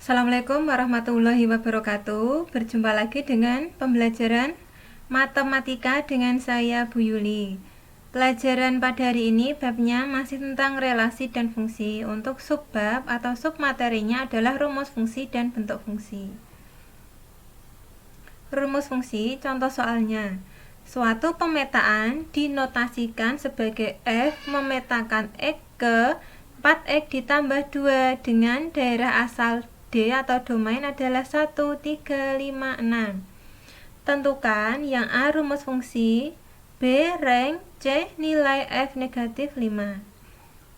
Assalamualaikum warahmatullahi wabarakatuh. Berjumpa lagi dengan pembelajaran matematika dengan saya Bu Yuli. Pelajaran pada hari ini babnya masih tentang relasi dan fungsi. Untuk subbab atau submaterinya adalah rumus fungsi dan bentuk fungsi. Rumus fungsi, contoh soalnya. Suatu pemetaan dinotasikan sebagai F memetakan X ke 4X ditambah 2 dengan daerah asal D atau domain adalah 1, 3, 5, 6. Tentukan yang A rumus fungsi, B rank, C nilai F negatif 5.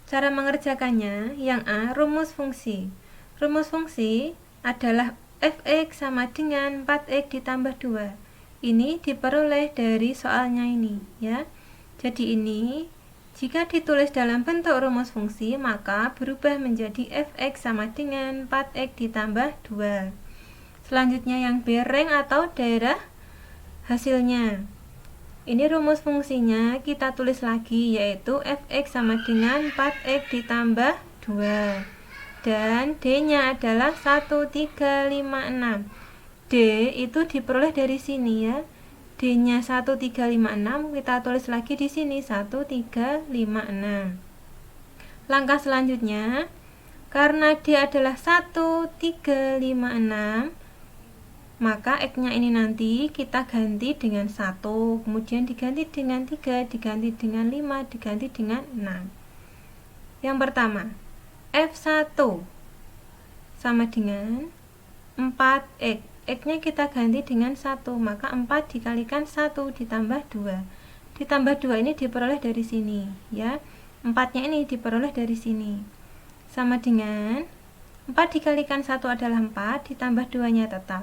Cara mengerjakannya, yang A rumus fungsi. Rumus fungsi adalah Fx sama dengan 4X ditambah 2. Ini diperoleh dari soalnya ini, ya. Jadi ini jika ditulis dalam bentuk rumus fungsi, maka berubah menjadi Fx sama dengan 4X ditambah 2. Selanjutnya yang B rank atau daerah hasilnya. Ini rumus fungsinya kita tulis lagi, yaitu Fx sama dengan 4X ditambah 2. Dan D-nya adalah 1, 3, 5, 6. D itu diperoleh dari sini, ya. D-nya 1, 3, 5, 6, kita tulis lagi di sini 1, 3, 5, 6. Langkah selanjutnya, karena D adalah 1, 3, 5, 6, maka X-nya ini nanti kita ganti dengan 1, kemudian diganti dengan 3, diganti dengan 5, diganti dengan 6. Yang pertama, F1 sama dengan 4X. X-nya kita ganti dengan 1, maka 4 dikalikan 1 ditambah 2. Ditambah 2 ini diperoleh dari sini, ya. 4-nya ini diperoleh dari sini. Sama dengan 4 dikalikan 1 adalah 4, ditambah 2-nya tetap.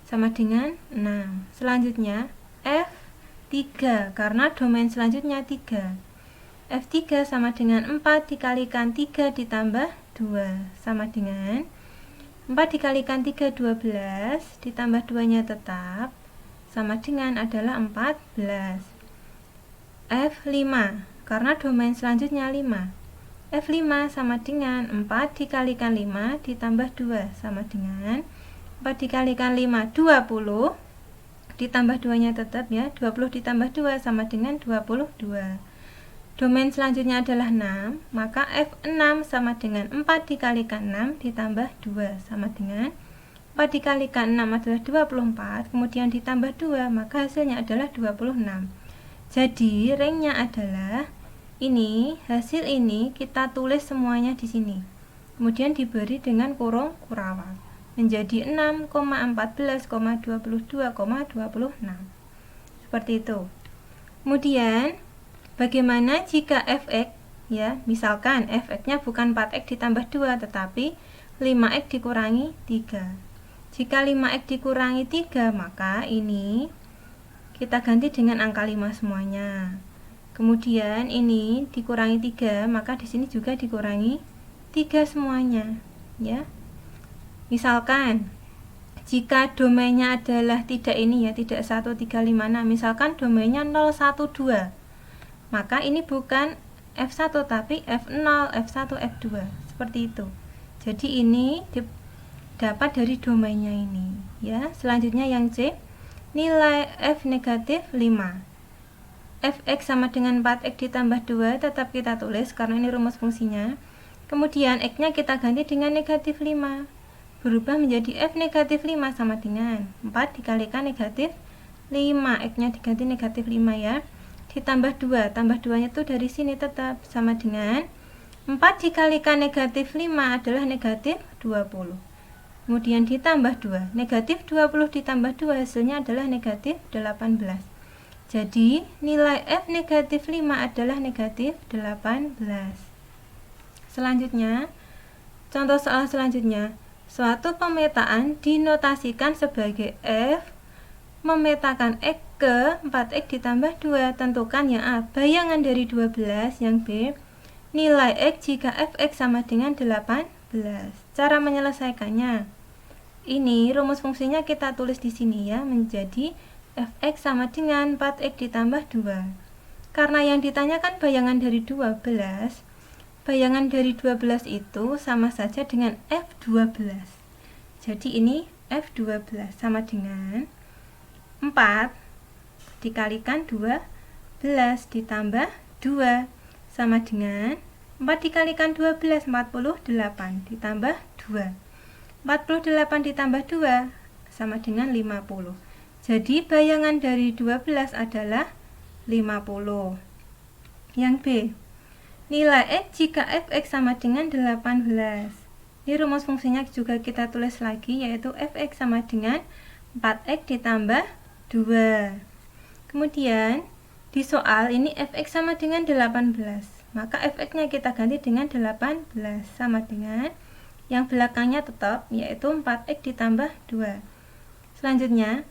Sama dengan 6. Selanjutnya F3, karena domain selanjutnya 3. F3 sama dengan 4 dikalikan 3 ditambah 2. Sama dengan 4 dikalikan 3, 12, ditambah 2-nya tetap, sama dengan adalah 14. F5, karena domain selanjutnya 5. F5 sama dengan 4 dikalikan 5, ditambah 2, sama dengan 4 dikalikan 5, 20, ditambah 2-nya tetap, ya. 20 ditambah 2 sama dengan 22. Domain selanjutnya adalah 6, maka F6 sama dengan 4 dikalikan 6 ditambah 2, sama dengan 4 dikalikan 6 adalah 24, kemudian ditambah 2, maka hasilnya adalah 26. Jadi ranknya adalah ini, hasil ini kita tulis semuanya di sini. Kemudian diberi dengan kurung kurawal. Menjadi 6,14,22,26. Seperti itu. Kemudian bagaimana jika Fx, ya, misalkan Fx-nya bukan 4x ditambah 2, tetapi 5x dikurangi 3. Jika 5x dikurangi 3, maka ini kita ganti dengan angka 5 semuanya. Kemudian ini dikurangi 3, maka di sini juga dikurangi 3 semuanya, ya. Misalkan jika domainnya adalah tidak ini, ya, tidak 1, 3, 5, 6, misalkan domainnya 0, 1, 2. Maka ini bukan F1 tapi F0, F1, F2. Seperti itu. Jadi ini dapat dari domainnya ini, ya. Selanjutnya yang C, nilai F negatif 5. Fx sama dengan 4x ditambah 2 tetap kita tulis karena ini rumus fungsinya. Kemudian X-nya kita ganti dengan negatif 5. Berubah menjadi F negatif 5 sama dengan 4 dikalikan negatif 5. X-nya diganti negatif 5, ya. Ditambah 2, tambah 2-nya itu dari sini tetap, sama dengan 4 dikalikan negatif 5 adalah negatif 20. Kemudian ditambah 2, negatif 20 ditambah 2 hasilnya adalah negatif 18. Jadi nilai F negatif 5 adalah negatif 18. Selanjutnya, contoh soal selanjutnya, suatu pemetaan dinotasikan sebagai F memetakan X ke 4X ditambah 2. Tentukan yang A, bayangan dari 12, yang B, nilai X jika Fx sama dengan 18. Cara menyelesaikannya, ini rumus fungsinya kita tulis di sini, ya, menjadi Fx sama dengan 4X ditambah 2. Karena yang ditanyakan bayangan dari 12, bayangan dari 12 itu sama saja dengan F12. Jadi ini F12 sama dengan 4 dikalikan 12 ditambah 2 sama dengan 4 dikalikan 12, 48 ditambah 2. 48 ditambah 2 sama dengan 50. Jadi bayangan dari 12 adalah 50. Yang B, nilai X jika fx sama dengan 18. Ini rumus fungsinya juga kita tulis lagi, yaitu fx sama dengan 4x ditambah 2. Kemudian di soal ini fx sama dengan 18, maka fx-nya kita ganti dengan 18 sama dengan yang belakangnya tetap, yaitu 4x ditambah 2. Selanjutnya,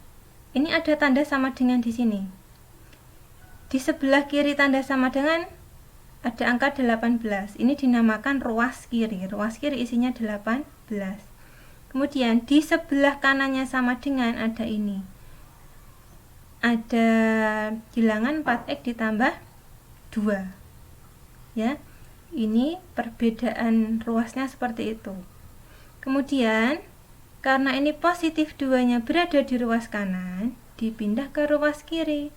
ini ada tanda sama dengan di sini. Di sebelah kiri tanda sama dengan ada angka 18. Ini dinamakan ruas kiri. Ruas kiri isinya 18. Kemudian di sebelah kanannya sama dengan ada ini. Ada bilangan 4x ditambah 2. Ya. Ini perbedaan ruasnya seperti itu. Kemudian karena ini positif 2-nya berada di ruas kanan, dipindah ke ruas kiri.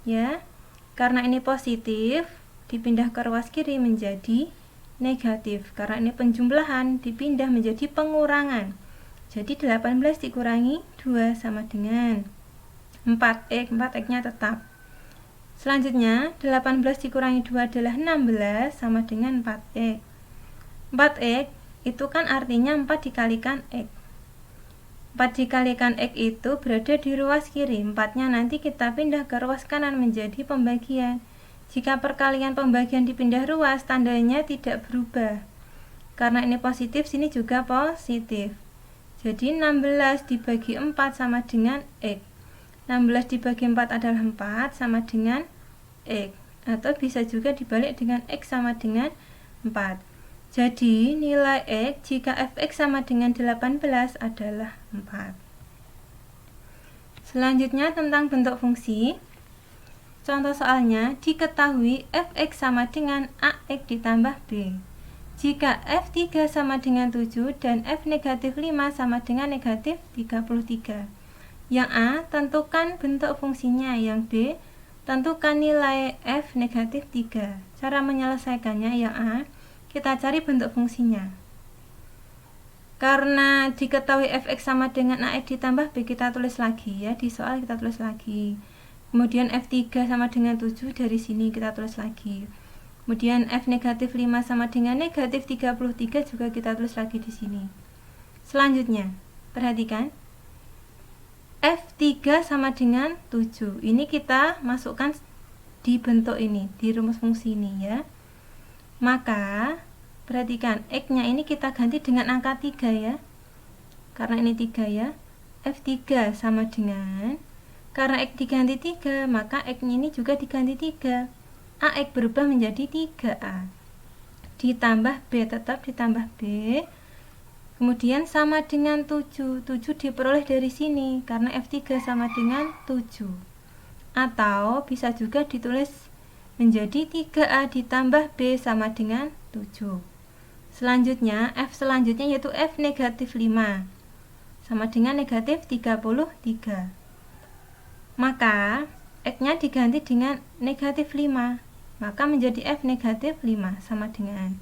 Ya. Karena ini positif, dipindah ke ruas kiri menjadi negatif. Karena ini penjumlahan, dipindah menjadi pengurangan. Jadi 18 dikurangi 2 sama dengan 4x. 4x-nya tetap. Selanjutnya 18 dikurangi 2 adalah 16 sama dengan 4x. 4x itu kan artinya 4 dikalikan x. 4 dikalikan x itu berada di ruas kiri. 4-nya nanti kita pindah ke ruas kanan menjadi pembagian. Jika perkalian pembagian dipindah ruas, tandanya tidak berubah. Karena ini positif, sini juga positif. Jadi 16 dibagi 4 sama dengan x. 16 dibagi 4 adalah 4 sama dengan x. Atau bisa juga dibalik dengan x sama dengan 4. Jadi nilai x jika fx sama dengan 18 adalah 4. Selanjutnya tentang bentuk fungsi. Contoh soalnya, diketahui fx sama dengan ax ditambah b. Jika f3 sama dengan 7 dan f negatif 5 sama dengan negatif 33. Yang A, tentukan bentuk fungsinya. Yang B, tentukan nilai f negatif 3. Cara menyelesaikannya, yang A, kita cari bentuk fungsinya. Karena diketahui fx sama dengan ax ditambah b, kita tulis lagi ya, di soal kita tulis lagi. Kemudian F3 sama dengan 7, dari sini kita tulis lagi. Kemudian F negatif 5 sama dengan negatif 33 juga kita tulis lagi di sini. Selanjutnya, perhatikan. F3 sama dengan 7. Ini kita masukkan di bentuk ini, di rumus fungsi ini ya. Maka, perhatikan, X-nya ini kita ganti dengan angka 3 ya. Karena ini 3 ya. F3 sama dengan, karena X diganti 3, maka X-nya ini juga diganti 3. AX berubah menjadi 3A. Ditambah B, tetap ditambah B. Kemudian sama dengan 7. 7 diperoleh dari sini, karena F3 sama dengan 7. Atau bisa juga ditulis menjadi 3A ditambah B sama dengan 7. Selanjutnya, F selanjutnya yaitu F negatif 5. Sama dengan negatif 33. Maka X-nya diganti dengan negatif 5, maka menjadi F negatif 5 sama dengan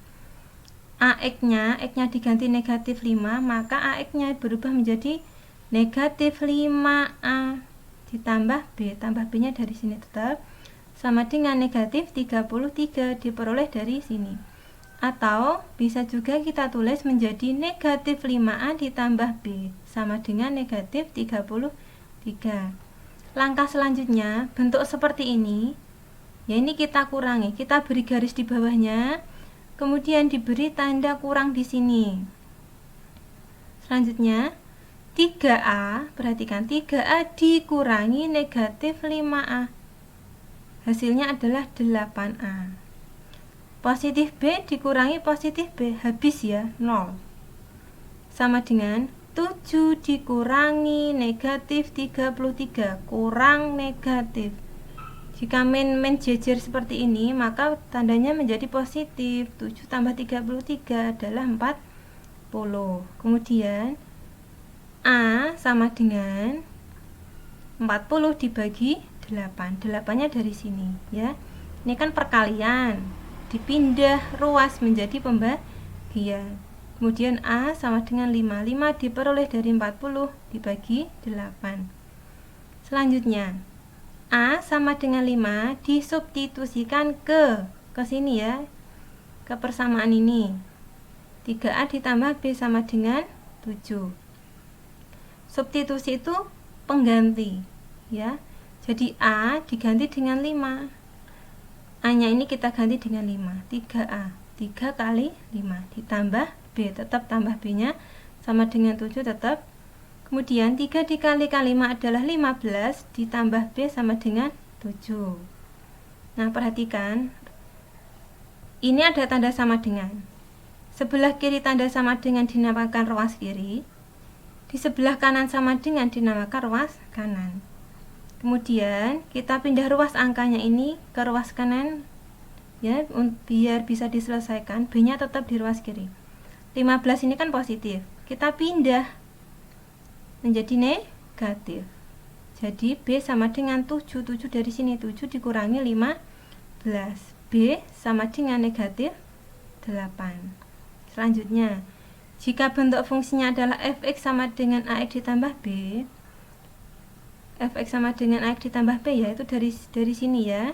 AX-nya, X-nya diganti negatif 5, maka AX-nya berubah menjadi negatif 5A ditambah B, tambah B-nya dari sini tetap sama dengan negatif 33 diperoleh dari sini. Atau bisa juga kita tulis menjadi negatif 5A ditambah B sama dengan negatif 33. Langkah selanjutnya, bentuk seperti ini, ya ini kita kurangi, kita beri garis di bawahnya, kemudian diberi tanda kurang di sini. Selanjutnya, 3A, perhatikan 3A dikurangi negatif 5A. Hasilnya adalah 8A. Positif B dikurangi positif B, habis ya, 0. Sama dengan 7 dikurangi negatif 33, kurang negatif. Jika min jejer seperti ini, maka tandanya menjadi positif. 7 tambah 33 adalah 40. Kemudian A sama dengan 40 dibagi 8. 8-nya dari sini ya. Ini kan perkalian, dipindah ruas menjadi pembagian. Kemudian A sama dengan 5. 5 diperoleh dari 40 dibagi 8. Selanjutnya, A sama dengan 5 disubstitusikan ke sini ya, ke persamaan ini. 3A ditambah B sama dengan 7. Substitusi itu pengganti ya. Jadi A diganti dengan 5. A-nya ini kita ganti dengan 5. 3A. 3 kali 5 ditambah B, tetap tambah B-nya sama dengan 7 tetap. Kemudian 3 dikalikan 5 adalah 15 ditambah B sama dengan 7. Nah, perhatikan. Ini ada tanda sama dengan. Sebelah kiri tanda sama dengan dinamakan ruas kiri. Di sebelah kanan sama dengan dinamakan ruas kanan. Kemudian kita pindah ruas angkanya ini ke ruas kanan ya, biar bisa diselesaikan. B-nya tetap di ruas kiri. 15 ini kan positif. Kita pindah menjadi negatif. Jadi B sama dengan 7. 7 dari sini, 7 dikurangi 15. B sama dengan negatif 8. Selanjutnya, jika bentuk fungsinya adalah fx sama dengan ax ditambah b, fx sama dengan ax ditambah b yaitu dari sini ya.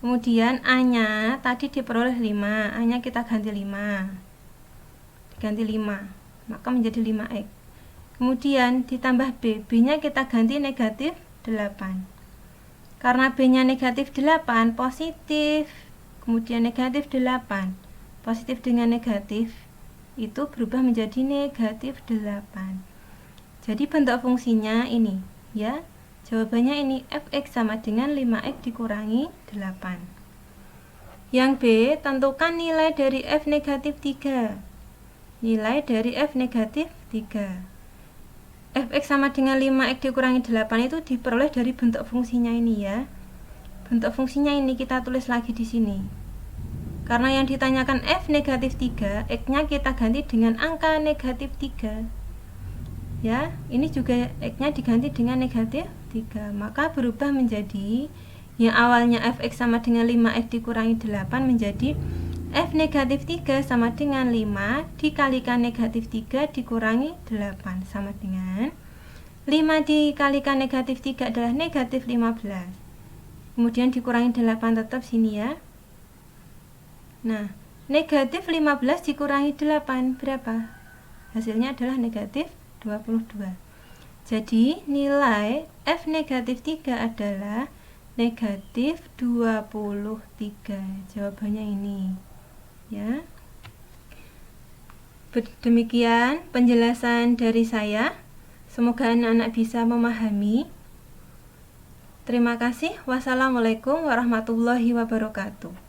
Kemudian a-nya tadi diperoleh 5, a-nya kita ganti 5. Diganti 5, maka menjadi 5x. Kemudian ditambah b, b-nya kita ganti negatif 8. Karena b-nya negatif 8, positif. Kemudian negatif 8, positif dengan negatif itu berubah menjadi negatif 8. Jadi bentuk fungsinya ini ya. Jawabannya ini fx sama dengan 5x dikurangi 8. Yang B, tentukan nilai dari f negatif 3. Nilai dari f negatif 3. Fx sama dengan 5x dikurangi 8 itu diperoleh dari bentuk fungsinya ini ya. Bentuk fungsinya ini kita tulis lagi di sini. Karena yang ditanyakan f negatif 3, x-nya kita ganti dengan angka negatif 3. Ya, ini juga x-nya diganti dengan negatif 3. Maka berubah menjadi yang awalnya fx sama dengan 5x dikurangi 8 menjadi f negatif 3 sama dengan 5 dikalikan negatif 3 dikurangi 8 sama dengan 5 dikalikan negatif 3 adalah negatif 15. Kemudian dikurangi 8 tetap sini ya. Nah, negatif 15 dikurangi 8 berapa? Hasilnya adalah negatif 22. Jadi, nilai f negatif 3 adalah negatif 23. Jawabannya ini. Ya. Demikian penjelasan dari saya. Semoga anak-anak bisa memahami. Terima kasih. Wassalamualaikum warahmatullahi wabarakatuh.